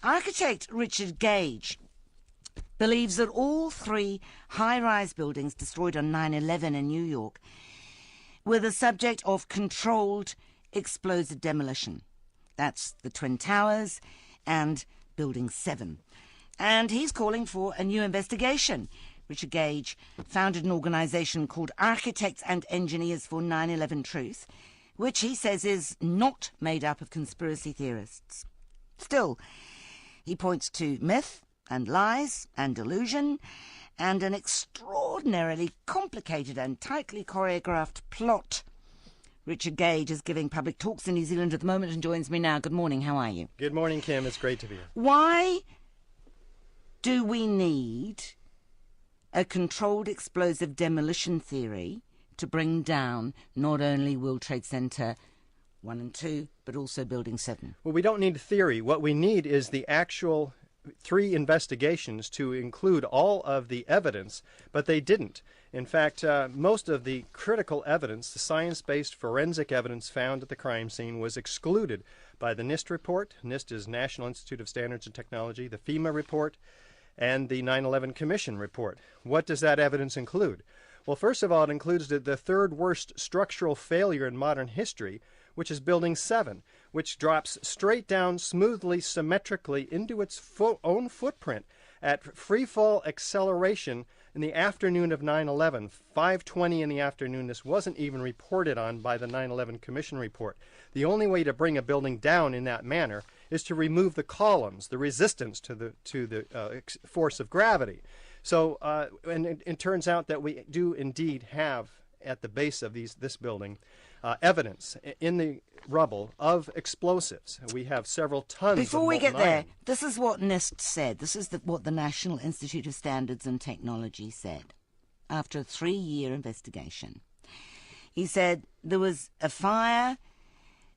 Architect Richard Gage believes that all 3 high-rise buildings destroyed on 9/11 in New York were the subject of controlled explosive demolition. That's the Twin Towers and Building 7. And he's calling for a new investigation. Richard Gage founded an organisation called Architects and Engineers for 9/11Truth, which he says is not made up of conspiracy theorists. Still, he points to myth and lies and delusion and an extraordinarily complicated and tightly choreographed plot. Richard Gage is giving public talks in New Zealand at the moment and joins me now. Good morning, how are you? Good morning, Kim. It's great to be here. Why do we need a controlled explosive demolition theory to bring down not only World Trade Center 1 and 2, but also Building 7? Well, we don't need a theory. What we need is the actual 3 investigations to include all of the evidence, but they didn't. In fact, most of the critical evidence, the science-based forensic evidence found at the crime scene, was excluded by the NIST report. NIST is National Institute of Standards and Technology, the FEMA report, and the 9/11 Commission report. What does that evidence include? Well, first of all, it includes the 3rd worst structural failure in modern history, which is Building 7, which drops straight down smoothly, symmetrically into its own footprint at freefall acceleration in the afternoon of 9/11, 5:20 in the afternoon. This wasn't even reported on by the 9/11 Commission report. The only way to bring a building down in that manner is to remove the columns, the resistance to the force of gravity. So, and it turns out that we do indeed have at the base of this building evidence in the rubble of explosives. We have several tons. Before we get there, this is what NIST said. This is what the National Institute of Standards and Technology said after a 3-year investigation. He said there was a fire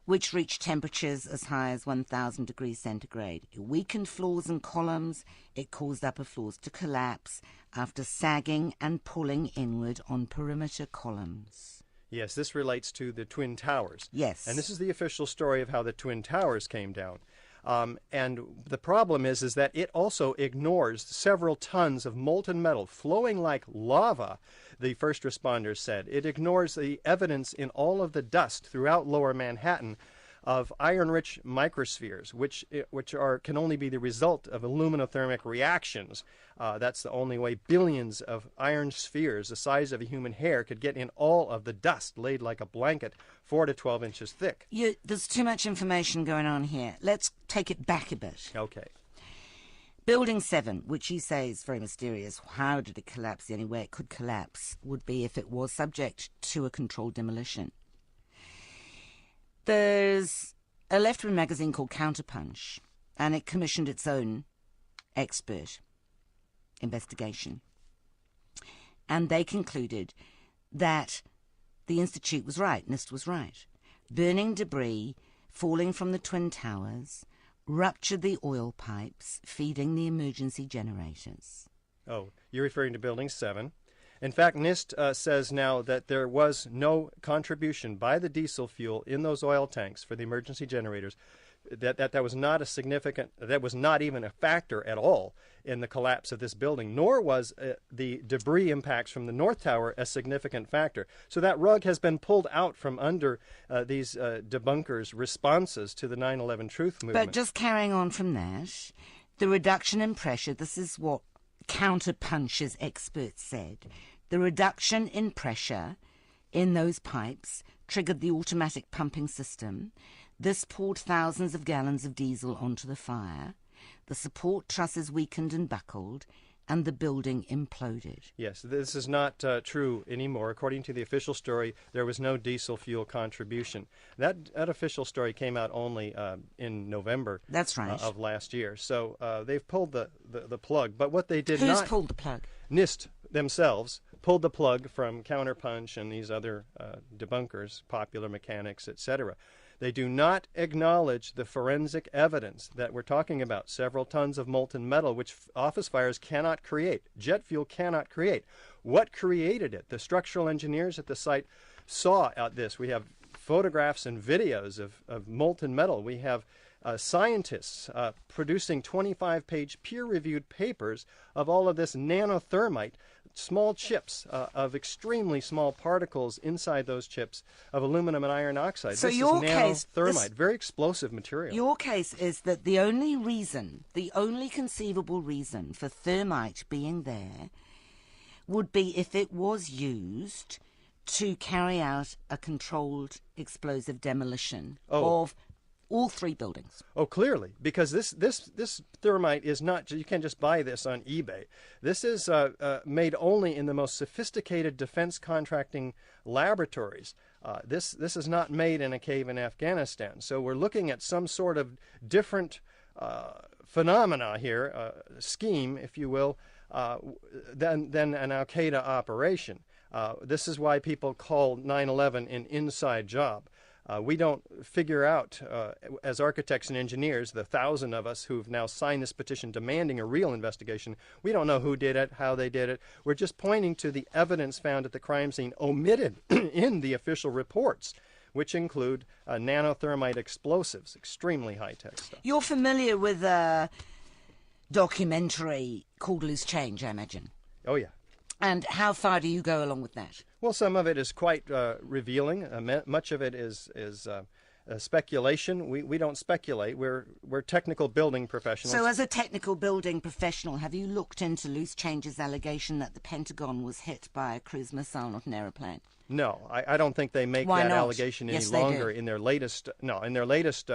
which reached temperatures as high as 1,000 degrees centigrade. It weakened floors and columns. It caused upper floors to collapse after sagging and pulling inward on perimeter columns. Yes, this relates to the Twin Towers. Yes. And this is the official story of how the Twin Towers came down. And the problem is that it also ignores several tons of molten metal flowing like lava, the first responders said. It ignores the evidence in all of the dust throughout lower Manhattan of iron-rich microspheres, which can only be the result of aluminothermic reactions. That's the only way billions of iron spheres the size of a human hair could get in all of the dust laid like a blanket 4 to 12 inches thick. There's too much information going on here. Let's take it back a bit. Okay. Building 7, which you say is very mysterious. How did it collapse? The only way it could collapse would be if it was subject to a controlled demolition. There's a left-wing magazine called Counterpunch, and it commissioned its own expert investigation. And they concluded that the Institute was right, NIST was right. Burning debris falling from the Twin Towers ruptured the oil pipes feeding the emergency generators. Oh, you're referring to Building 7. In fact, NIST says now that there was no contribution by the diesel fuel in those oil tanks for the emergency generators. That was not a significant, that was not even a factor at all in the collapse of this building, nor was the debris impacts from the North Tower a significant factor. So that rug has been pulled out from under these debunkers' responses to the 9/11 Truth movement. But just carrying on from that, the reduction in pressure, this is what Counterpunch's experts said. The reduction in pressure in those pipes triggered the automatic pumping system. This poured thousands of gallons of diesel onto the fire. The support trusses weakened and buckled, and the building imploded. Yes, this is not true anymore. According to the official story, there was no diesel fuel contribution. That official story came out only in November. That's right. Of last year. So they've pulled the plug. But what they did not... Who's pulled the plug? NIST themselves pulled the plug from Counterpunch and these other debunkers, Popular Mechanics, etc. They do not acknowledge the forensic evidence that we're talking about. Several tons of molten metal, which office fires cannot create. Jet fuel cannot create. What created it? The structural engineers at the site saw this. We have photographs and videos of molten metal. We have scientists producing 25-page peer-reviewed papers of all of this nanothermite, small chips of extremely small particles inside those chips of aluminum and iron oxide. So this your is case, Nano-Thermite, very explosive material. Your case is that the only reason, the only conceivable reason for thermite being there would be if it was used to carry out a controlled explosive demolition of all three buildings. Oh, clearly, because this thermite is not, you can't just buy this on eBay. This is made only in the most sophisticated defense contracting laboratories. This is not made in a cave in Afghanistan. So we're looking at some sort of different phenomena here, scheme, if you will, than an Al-Qaeda operation. This is why people call 9/11 an inside job. We don't figure out, as architects and engineers, the 1,000 of us who've now signed this petition demanding a real investigation, we don't know who did it, how they did it. We're just pointing to the evidence found at the crime scene omitted in the official reports, which include nanothermite explosives, extremely high-tech stuff. You're familiar with a documentary called Loose Change, I imagine. Oh, yeah. And how far do you go along with that? Well, some of it is quite revealing. Much of it is speculation. We don't speculate. We're technical building professionals. So as a technical building professional, have you looked into Loose Change's allegation that the Pentagon was hit by a cruise missile, not an aeroplane? No, I don't think they make Why that not? allegation any Yes, they longer do. in their latest. No, in their latest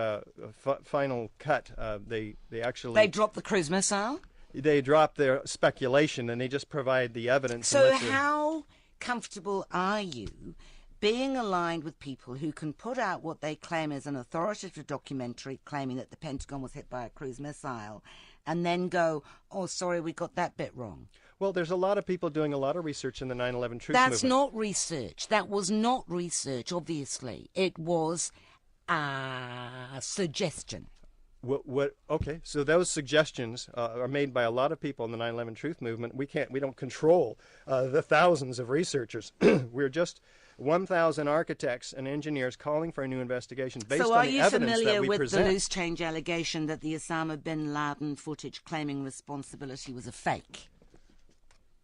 final cut, they actually They dropped the cruise missile? they drop their speculation and they just provide the evidence. So and let you- how comfortable are you being aligned with people who can put out what they claim is an authoritative documentary claiming that the Pentagon was hit by a cruise missile and then go, oh, sorry, we got that bit wrong? Well, there's a lot of people doing a lot of research in the 9/11 Truth That's movement. not research. That was not research, obviously. It was a suggestion. Okay, so those suggestions are made by a lot of people in the 9/11 Truth movement. We don't control the thousands of researchers. We're just 1,000 architects and engineers calling for a new investigation based So on are the you evidence familiar that we with present. the Loose Change allegation that the Osama bin Laden footage claiming responsibility was a fake?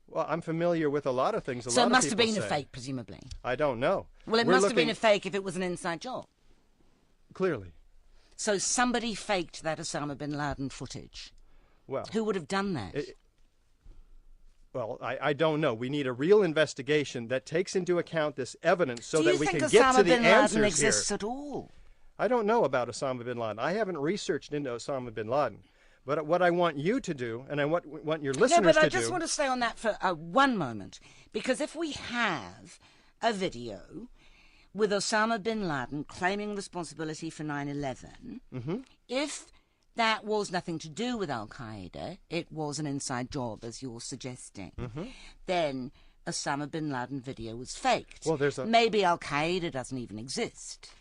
Well, I'm familiar with a lot of things. So it must have been say. a fake, presumably. I don't know. Well, it We're must have been looking- a fake if it was an inside job. Clearly. So somebody faked that Osama bin Laden footage. Well, Who would have done that? I don't know. We need a real investigation that takes into account this evidence so Do that you we think can Osama get to the bin Laden answers exists here. at all? I don't know about Osama bin Laden. I haven't researched into Osama bin Laden. But what I want you to do, and I want your listeners No, but to I do... just want to stay on that for one moment. Because if we have a video with Osama bin Laden claiming responsibility for 9/11, if that was nothing to do with Al-Qaeda, it was an inside job, as you're suggesting, then Osama bin Laden video was faked. Well, Maybe Al-Qaeda doesn't even exist.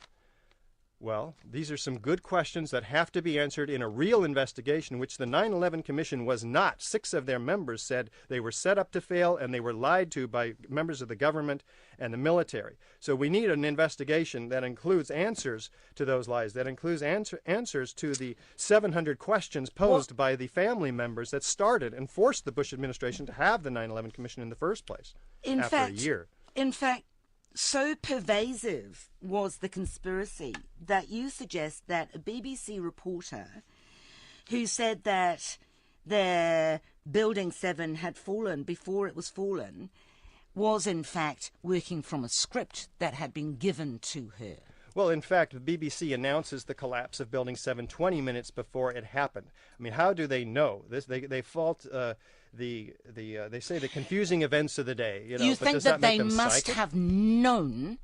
Well, these are some good questions that have to be answered in a real investigation, which the 9/11 Commission was not. 6 of their members said they were set up to fail and they were lied to by members of the government and the military. So we need an investigation that includes answers to those lies, that includes answers to the 700 questions posed by the family members that started and forced the Bush administration to have the 9/11 Commission in the first place after a year. In fact, so pervasive was the conspiracy that you suggest that a BBC reporter who said that their Building 7 had fallen before it was fallen was in fact working from a script that had been given to her. Well, in fact, the BBC announces the collapse of Building 7 20 minutes before it happened. I mean, how do they know this? They fault they say the confusing events of the day. You You but think does that make they them must psychic? have known,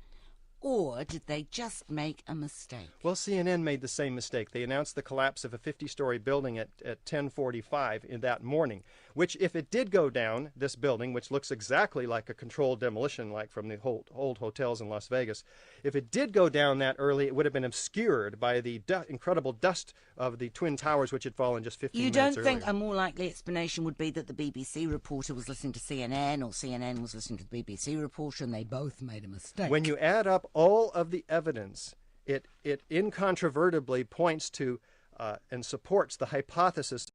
or did they just make a mistake? Well, CNN made the same mistake. They announced the collapse of a 50-story building at 10:45 in that morning, which, if it did go down, this building, which looks exactly like a controlled demolition, like from the old hotels in Las Vegas, if it did go down that early, it would have been obscured by the incredible dust of the Twin Towers, which had fallen just 15 You minutes don't think earlier. a more likely explanation would be that the BBC reporter was listening to CNN or CNN was listening to the BBC reporter and they both made a mistake? When you add up all of the evidence, it incontrovertibly points to and supports the hypothesis